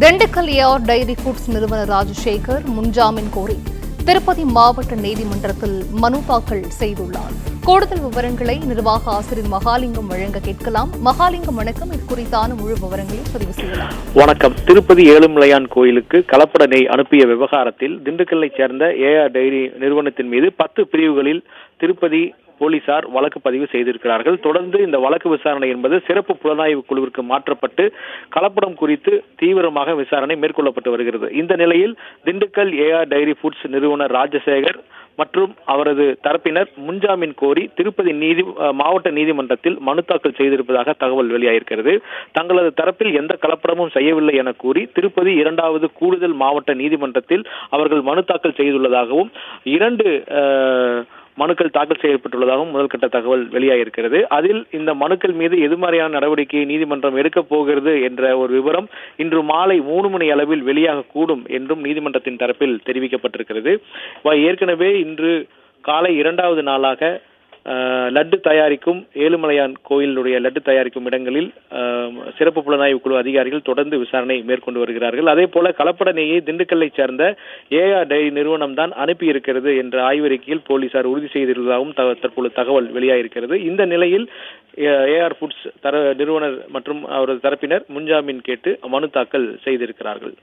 Dindigul AR diary foods நிறுவனர் ராஜசேகர் முன்ஜாமீன் கோரி திருப்பதி மாவட்ட நீதிமன்றத்தில் மனு தாக்கல் செய்துள்ளார். கூடுதல் விவரங்களை நிர்வாக ஆசிரியர் மகாலிங்கம் வழங்க கேட்கலாம். மகாலிங்கம் வணக்கம். இது குறித்தான முழு விவரங்களை பதிவு செய்யலாம். வணக்கம். திருப்பதி ஏழுமலையான் கோயிலுக்கு கலப்பட நெய் அனுப்பிய விவகாரத்தில் திண்டுக்கல்லை சேர்ந்த ஏஆர் டைரி நிறுவனத்தின் மீது 10 பிரிவுகளில் திருப்பதி போலீசார் வழக்கு பதிவு செய்திருக்கிறார்கள். தொடர்ந்து இந்த வழக்கு விசாரணை என்பது சிறப்பு புலனாய்வு குழுவிற்கு மாற்றப்பட்டு கலப்படம் குறித்து தீவிரமாக விசாரணை மேற்கொள்ளப்பட்டு வருகிறது. இந்த நிலையில் திண்டுக்கல் ஏஆர் டைரி ஃபுட்ஸ் நிறுவனர் ராஜசேகர் மற்றும் அவரது தரப்பினர் முன்ஜாமீன் கோரி திருப்பதி மாவட்ட நீதிமன்றத்தில் மனு தாக்கல் செய்திருப்பதாக தகவல் வெளியாயிருக்கிறது. தங்களது தரப்பில் எந்த கலப்படமும் செய்யவில்லை என கூறி திருப்பதி 2வது கூடுதல் மாவட்ட நீதிமன்றத்தில் அவர்கள் மனு தாக்கல் செய்துள்ளதாகவும் 2 மனுக்கள் தாக்கல் செய்யப்பட்டுள்ளதாகவும் முதல் கட்ட தகவல் வெளியாகிருக்கிறது. அதில் இந்த மனுக்கள் மீது எதிர்மறையான நடவடிக்கையை நீதிமன்றம் எடுக்கப் போகிறது என்ற ஒரு விவரம் இன்று மாலை 3 மணி அளவில் வெளியாகக்கூடும் என்றும் நீதிமன்றத்தின் தரப்பில் தெரிவிக்கப்பட்டிருக்கிறது. ஏற்கனவே இன்று காலை 2வது நாளாக லட்டு தயாரிக்கும் ஏழுமலையான் கோயிலுடைய லட்டு தயாரிக்கும் இடங்களில் சிறப்பு புலனாய்வு குழு அதிகாரிகள் தொடர்ந்து விசாரணை மேற்கொண்டு வருகிறார்கள். அதே போல கலப்பட நெய்யை திண்டுக்கல்லை சேர்ந்த ஏஆர் டைரி நிறுவனம் தான் அனுப்பியிருக்கிறது என்ற ஆய்வறிக்கையில் போலீசார் உறுதி செய்திருப்பதாகவும் தற்போது தகவல் வெளியாகிருக்கிறது. இந்த நிலையில் ஏஆர் ஃபுட்ஸ் நிறுவனர் மற்றும் அவரது தரப்பினர் முன்ஜாமீன் கேட்டு மனு தாக்கல் செய்திருக்கிறார்கள்.